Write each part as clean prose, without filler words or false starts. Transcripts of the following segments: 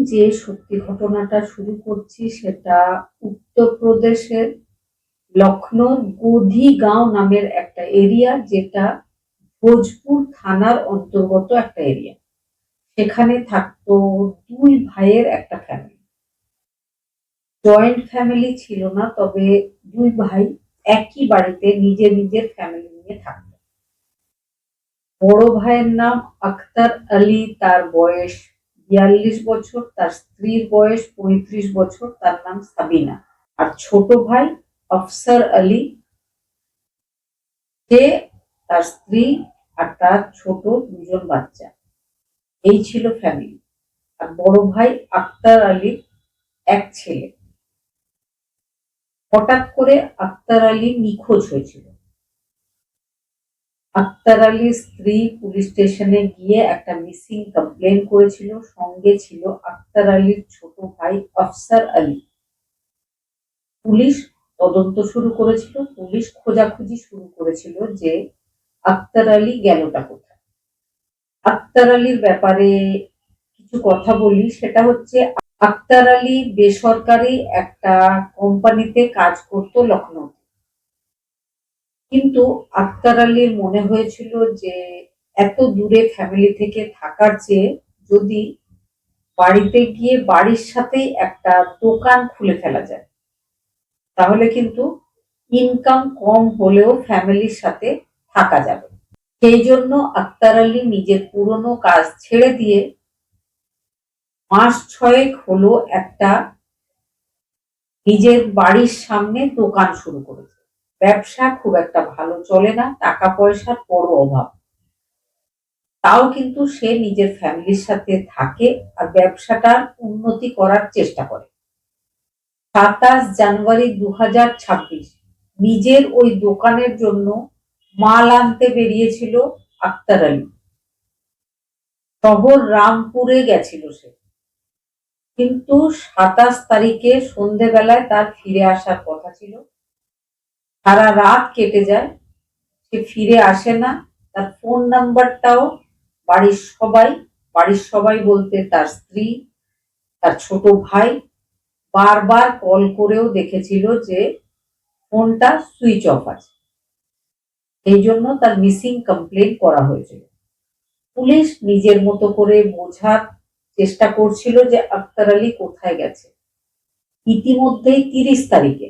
যে সত্যি ঘটনাটা শুরু করছি সেটা উত্তরপ্রদেশের লখনৌর গোধি গাঁও নামের একটা এরিয়া, যেটা ভোজপুর থানার অন্তর্গত একটা এরিয়া। সেখানে থাকতো দুই ভাইয়ের একটা ফ্যামিলি। জয়েন্ট ফ্যামিলি ছিল না, তবে দুই ভাই একই বাড়িতে নিজের নিজের ফ্যামিলি নিয়ে থাকতো। বড় ভাইয়ের নাম আখতার আলী, তার বয়স 42 বছর, তার স্ত্রীর বয়স 35 বছর, তার নাম সাবিনা। আর ছোট ভাই আফসার আলী, সে, তার স্ত্রী আর তার ছোট দুজন বাচ্চা। এই ছিল ফ্যামিলি। আর বড় ভাই আখতার আলীর এক ছেলে। হঠাৎ করে আখতার আলী নিখোঁজ হয়েছিল। আখতার আলীর স্ত্রী পুলিশ স্টেশনে গিয়ে একটা মিসিং কমপ্লেন করেছিল। সঙ্গে ছিল আখতার আলীর ছোট ভাই আফসার আলী। পুলিশ তদন্ত শুরু করেছিল। পুলিশ খোঁজাখুঁজি শুরু করেছিল যে আখতার আলী গেলটা কোথায়। আখতার আলীর ব্যাপারে কিছু কথা বলি, সেটা হচ্ছে আখতার আলী বেসরকারি একটা কোম্পানিতে কাজ করত লখনৌ। কিন্তু আখতার আলীর মনে হয়েছিল যে এত দূরে ফ্যামিলি থেকে থাকার চেয়ে যদি বাড়িতে গিয়ে বাড়ির সাথেই একটা দোকান খুলে ফেলা যায়, তাহলে কিন্তু ইনকাম কম হলেও ফ্যামিলির সাথে থাকা যাবে। সেই জন্য আখতার আলী নিজের পুরনো কাজ ছেড়ে দিয়ে মাস 6 হলো একটা নিজের বাড়ির সামনে দোকান শুরু করেছে। ব্যবসা খুব একটা ভালো চলে না, টাকা পয়সার বড় অভাব। তাও কিন্তু সে নিজের ফ্যামিলির সাথে থাকে আর ব্যবসাটার উন্নতি করার চেষ্টা করে। 27 জানুয়ারি 2026 নিজের ওই দোকানের জন্য মাল আনতে বেরিয়েছিল আখতার আলী। শহর রামপুরে গেছিল সে, কিন্তু 27 তারিখে সন্ধেবেলায় তার ফিরে আসার কথা ছিল। সারা রাত কেটে যায়, সে ফিরে আসে না। তার ফোন নাম্বারটাও বাড়ির সবাই বলতে তার স্ত্রী, তার ছোট ভাই বারবার কল করেও দেখেছিল যে ফোনটা সুইচ অফ আছে। এই জন্য তার মিসিং কমপ্লেন করা হয়েছিল। পুলিশ নিজের মতো করে বোঝার চেষ্টা করছিল যে আখতার আলী কোথায় গেছে। ইতিমধ্যেই 30 তারিখে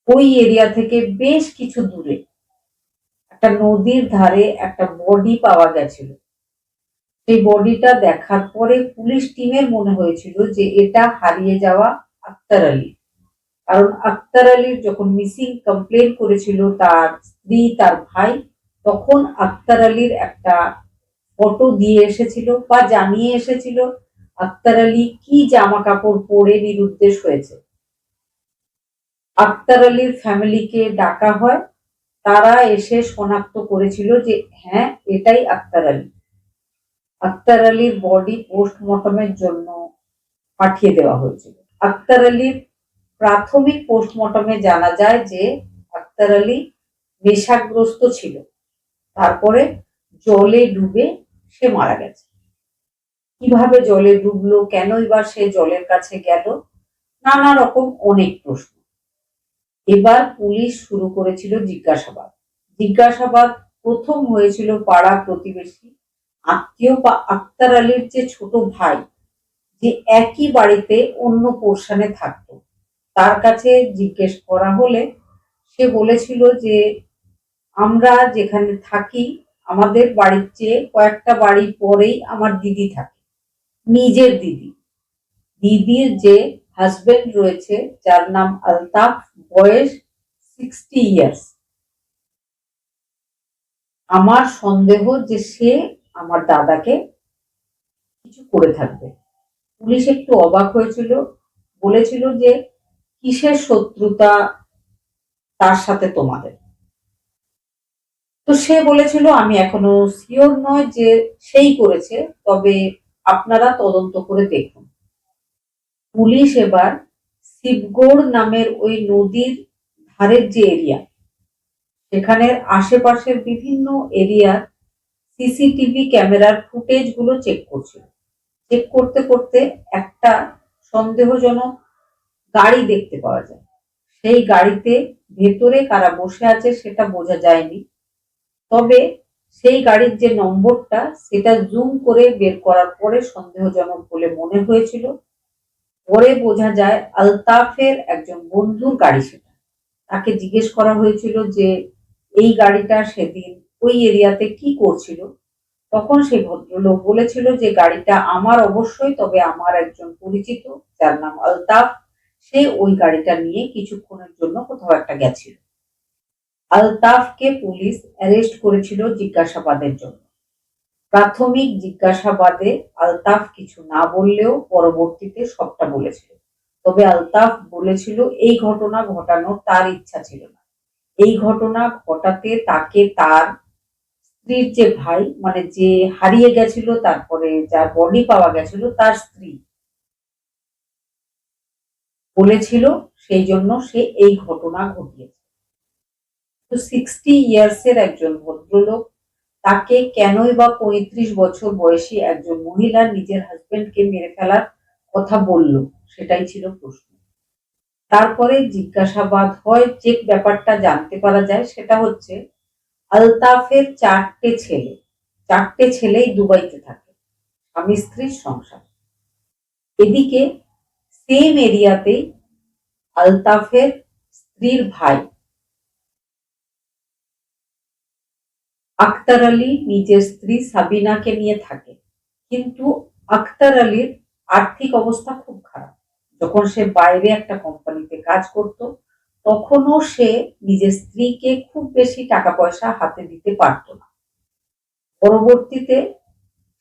ওই এরিয়া থেকে বেশ কিছু দূরে একটা নদীর ধারে একটা বডি পাওয়া গেছিল। সেই বডিটা দেখার পরে পুলিশ টিমের মনে হয়েছিল যে এটা হারিয়ে যাওয়া আখতার আলী। কারণ আখতার আলীর যখন মিসিং কমপ্লেন করেছিল তার স্ত্রী, তার ভাই, তখন আখতার আলীর একটা ফটো দিয়ে এসেছিল বা জানিয়ে এসেছিল আখতার আলী কি জামা কাপড় পরে নিরুদ্দেশ হয়েছে। আখতার আলীর ফ্যামিলিকে ডাকা হয়, তারা এসে শনাক্ত করেছিল যে হ্যাঁ, এটাই আখতার আলী। আখতার আলীর বডি পোস্টমর্টমের জন্য পাঠিয়ে দেওয়া হয়েছিল। আখতার আলীর প্রাথমিক পোস্টমর্টমে জানা যায় যে আখতার আলী নেশাগ্রস্ত ছিল, তারপরে জলে ডুবে সে মারা গেছে। কিভাবে জলে ডুবলো, কেনই বা সে জলের কাছে গেল, নানা রকম অনেক প্রশ্ন। এবার পুলিশ শুরু করেছিল জিজ্ঞাসাবাদ। জিজ্ঞাসাবাদ প্রথম হয়েছিল পাড়া প্রতিবেশী, আত্মীয় বা আখতার আলীর যে ছোট ভাই, যে একই বাড়িতে অন্য পোর্শনে থাকতো, তার কাছে জিজ্ঞেস করা হলে সে বলেছিল যে আমরা যেখানে থাকি আমাদের বাড়ির চেয়ে কয়েকটা বাড়ি পরেই আমার দিদি থাকে, নিজের দিদি। দিদির যে হাজবেন্ড রয়েছে যার নাম আলতাফ, বয়স 60 ইয়ার্স। আমার সন্দেহ যে সে আমার দাদাকে কিছু করে থাকবে। পুলিশ একটু অবাক হয়েছিল, বলেছিল যে কিসের শত্রুতা তার সাথে তোমাদের। তো সে বলেছিল আমি এখনো শিওর নয় যে সেই করেছে, তবে আপনারা তদন্ত করে দেখুন। পুলিশ এবার শিবগড় নামের ওই নদীর ধারের যে এরিয়া, সেখানের আশেপাশের বিভিন্ন এরিয়ার সিসিটিভি ক্যামেরার ফুটেজ গুলো চেক করছিল। চেক করতে করতে একটা সন্দেহজনক গাড়ি দেখতে পাওয়া যায়। সেই গাড়িতে ভেতরে কারা বসে আছে সেটা বোঝা যায়নি, তবে সেই গাড়ির যে নম্বরটা সেটা জুম করে বের করার পরে সন্দেহজনক বলে মনে হয়েছিল। পরে বোঝা যায় আলতাফের একজন বন্ধুর গাড়ি সেটা। তাকে জিজ্ঞেস করা হয়েছিল যে এই গাড়িটা সেদিন ওই এরিয়াতে কি করছিল, তখন সেই ভদ্রলোক বলেছিল যে গাড়িটা আমার অবশ্যই, তবে আমার একজন পরিচিত যার নাম আলতাফ, সে ওই গাড়িটা নিয়ে কিছুক্ষণের জন্য কোথাও একটা গেছিল। আলতাফকে পুলিশ অ্যারেস্ট করেছিল জিজ্ঞাসাবাদের জন্য। প্রাথমিক জিজ্ঞাসাবাদে আলতাফ কিছু না বললেও পরবর্তীতে সবটা বলেছিল। তবে আলতাফ বলেছিল এই ঘটনা ঘটানোর তার ইচ্ছা ছিল না। এই ঘটনা ঘটাতে তাকে তার স্ত্রীর যে ভাই, মানে যে হারিয়ে গেছিল তারপরে যার বডি পাওয়া গেছিল, তার স্ত্রী বলেছিল, সেই জন্য সে এই ঘটনা ঘটিয়েছে। তো 60 ইয়ার্সের একজন ভদ্রলোক, তাকে কেনই বা 35 বছর বয়সী একজন মহিলা নিজের হাজবেন্ডকে মেরে ফেলার কথা বলল, সেটাই ছিল প্রশ্ন। তারপরে জিজ্ঞাসাবাদ হয়, যে ব্যাপারটা জানতে পারা যায় সেটা হচ্ছে আলতাফের 4টে ছেলে, 4টে ছেলেই দুবাইতে থাকে, স্বামী স্ত্রীর সংসার। এদিকে সেম এরিয়াতেই আলতাফের স্ত্রীর ভাই আখতার আলী নিজের স্ত্রী সাবিনাকে নিয়ে থাকে, কিন্তু আখতার আলীর আর্থিক অবস্থা খুব খারাপ। যখন সে বাইরে একটা কোম্পানিতে কাজ করত, তখনও সে নিজের স্ত্রীকে খুব বেশি টাকা পয়সা হাতে দিতে পারত না। পরবর্তীতে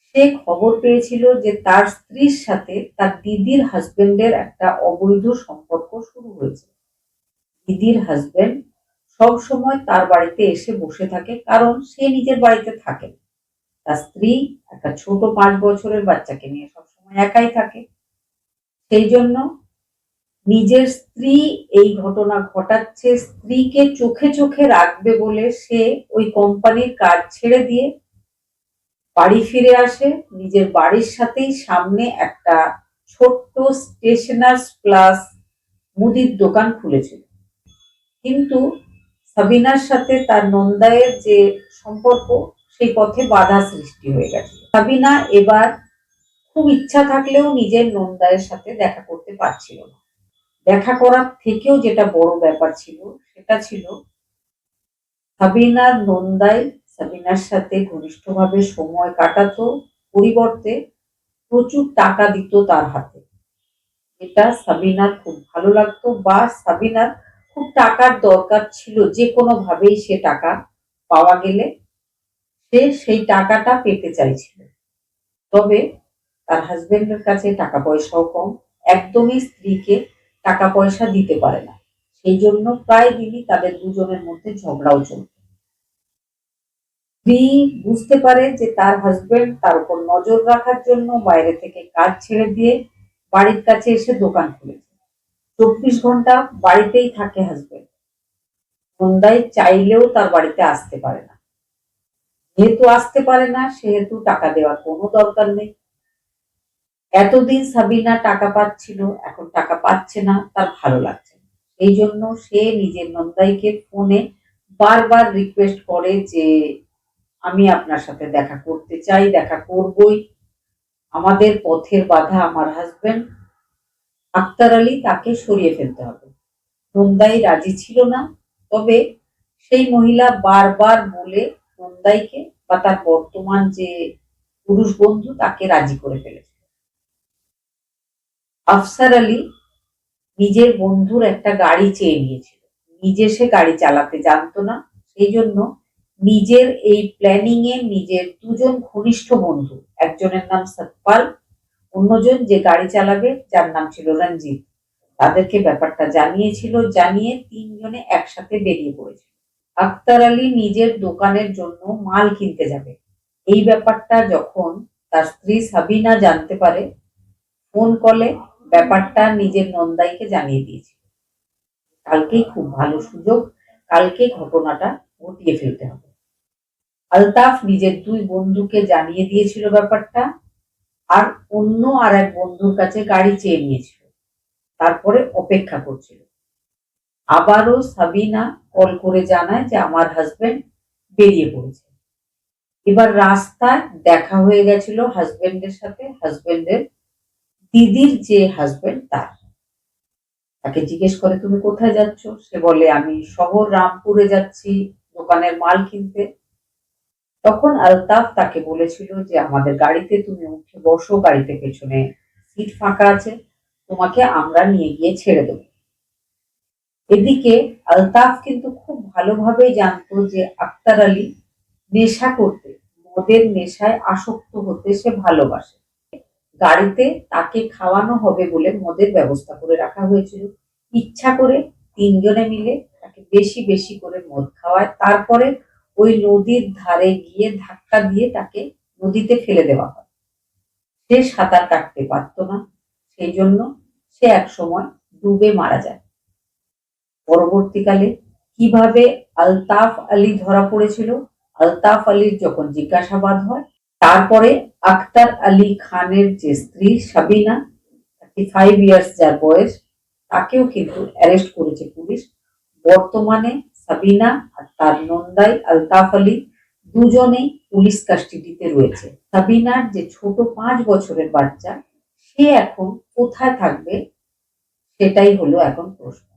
সে খবর পেয়েছিল যে তার স্ত্রীর সাথে তার দিদির হাজবেন্ডের একটা অবৈধ সম্পর্ক শুরু হয়েছে। দিদির হাজবেন্ড সব সময় তার বাড়িতে এসে বসে থাকে, কারণ সে নিজের বাড়িতে থাকে না। তার স্ত্রী একটা ছোট 5 বছরের বাচ্চাকে নিয়ে সবসময় একাই থাকে। সেই জন্য নিজের স্ত্রী এই ঘটনা ঘটাচ্ছে, স্ত্রীকে চোখে চোখে রাখবে বলে সে ওই কোম্পানির কাজ ছেড়ে দিয়ে বাড়ি ফিরে আসে। নিজের বাড়ির সাথেই সামনে একটা ছোট্ট স্টেশনার্স প্লাস মুদির দোকান খুলেছিল। কিন্তু সাবিনার সাথে তার নন্দায়ের যে সম্পর্ক, সেই পথে বাধা সৃষ্টি হয়ে গেছে। সাবিনা এবার খুব ইচ্ছা থাকলেও নিজের নন্দায়ের সাথে দেখা করতে পারছিল না। দেখা করার থেকেও যেটা বড় ব্যাপার ছিল সেটা ছিল সাবিনার নন্দাই সাবিনার সাথে ঘনিষ্ঠভাবে সময় কাটাতো, পরিবর্তে প্রচুর টাকা দিত তার হাতে। এটা সাবিনার খুব ভালো লাগতো, বা সাবিনার খুব টাকার দরকার ছিল, যে কোনো ভাবেই সে টাকা পাওয়া গেলে সে সেই টাকাটা পেতে চাইছিল। তবে তার হাজবেন্ডের কাছে টাকা পয়সাও কম, একদমই স্ত্রীকে টাকা পয়সা দিতে পারে না। সেই জন্য প্রায় দিনই তাদের দুজনের মধ্যে ঝগড়াও চলত। স্ত্রী বুঝতে পারে যে তার হাজবেন্ড তার উপর নজর রাখার জন্য বাইরে থেকে কাজ ছেড়ে দিয়ে বাড়ির কাছে এসে দোকান খুলেছে। 24 ঘন্টা বাড়িতেই থাকে হাজবেন্ড। সন্ধ্যায় চাইলেও তার বাড়িতে আসতে পারে না। যেহেতু আসতে পারে না, সেহেতু টাকা দেওয়ার কোনো দরকার নেই। এতদিন সাবিনা টাকা পাচ্ছিল, এখন টাকা পাচ্ছে না, তার ভালো লাগছে না। এই জন্য সে নিজের নন্দাইকে ফোনে বারবার রিকোয়েস্ট করে যে আমি আপনার সাথে দেখা করতে চাই, দেখা করবই, আমাদের পথের বাধা আমার হাজবেন্ড আখতার আলী, তাকে সরিয়ে ফেলতে হবে। নন্দাই রাজি ছিল না, তবে সেই মহিলা বারবার বলে নন্দাইকে বা তার বর্তমান যে পুরুষ বন্ধু তাকে রাজি করে ফেলেছে। আফসার আলী নিজের বন্ধুর একটা গাড়ি চেয়ে নিয়েছিল, নিজে সে গাড়ি চালাতে জানতো না। সেই জন্য নিজের এই প্ল্যানিং এ নিজের দুজন ঘনিষ্ঠ বন্ধু, একজনের নাম সতপাল, অন্যজন যে গাড়ি চালাবে যার নাম ছিল রঞ্জিত, তাদেরকে ব্যাপারটা জানিয়েছিল। জানিয়ে তিনজনে একসাথে বেরিয়ে পড়েছিল। আখতার আলী নিজের দোকানের জন্য মাল কিনতে যাবে। এই ব্যাপারটা যখন তার স্ত্রী সাবিনা জানতে পারে, ফোন কলে ব্যাপারটা নিজের নন্দাইকে জানিয়ে দিয়েছিল। কালকেই খুব ভালো সুযোগ, কালকে ঘটনাটা ঘটিয়ে ফেলতে হবে। আলতাফ নিজের দুই বন্ধুকে জানিয়ে দিয়েছিল ব্যাপারটা। আর অন্য আর এক বন্ধুর কাছে গাড়ি চেয়ে নিয়েছিল, তারপরে অপেক্ষা করছিল। আবারও সাবিনা কল করে জানায় যে আমার হাজবেন্ড বেরিয়ে পড়েছে। এবার রাস্তায় দেখা হয়ে গেছিল হাজবেন্ডের সাথে, হাজবেন্ডের দিদির যে হাজবেন্ড তার। তাকে জিজ্ঞেস করে তুমি কোথায় যাচ্ছ? সে বলে আমি শহর রামপুরে যাচ্ছি দোকানের মাল কিনতে। তখন আলতাফ তাকে বলেছিল যে আমাদের গাড়িতে তুমি উঠে বসো, গাড়িতে পেছনে সিট ফাঁকা আছে, তোমাকে আমরা নিয়ে গিয়ে ছেড়ে দেবো। এদিকে আলতাফ কিন্তু খুব ভালোভাবেই জানতো যে আক্তার আলী নেশা করতে, মদের নেশায় আসক্ত হতে সে ভালোবাসে। গাড়িতে তাকে খাওয়ানো হবে বলে মদের ব্যবস্থা করে রাখা হয়েছিল। ইচ্ছা করে তিনজনে মিলে তাকে বেশি বেশি করে মদ খাওয়ায়, তারপরে ওই নদীর ধারে গিয়ে ধাক্কা দিয়ে তাকে নদীতে ফেলে দেওয়া হয়। সে সাঁতার কাটতে পারতো না, সেই জন্য সে একসময় ডুবে মারা যায়। পরবর্তীকালে কিভাবে আলতাফ আলী ধরা পড়েছিল, আলতাফ আলীর যখন জিজ্ঞাসাবাদ হয়, তারপরে আক্তার আলী খানের যে স্ত্রী সাবিনা, 35 ইয়ার্স যার বয়স, তাকেও কিন্তু অ্যারেস্ট করেছে পুলিশ। বর্তমানে সাবিনা আর তার নন্দাই আলতাফ আলী দুজনেই পুলিশ কাস্টাডিতে রয়েছে। সাবিনার যে ছোট 5 বছরের বাচ্চা, সে এখন কোথায় থাকবে সেটাই হলো এখন প্রশ্ন।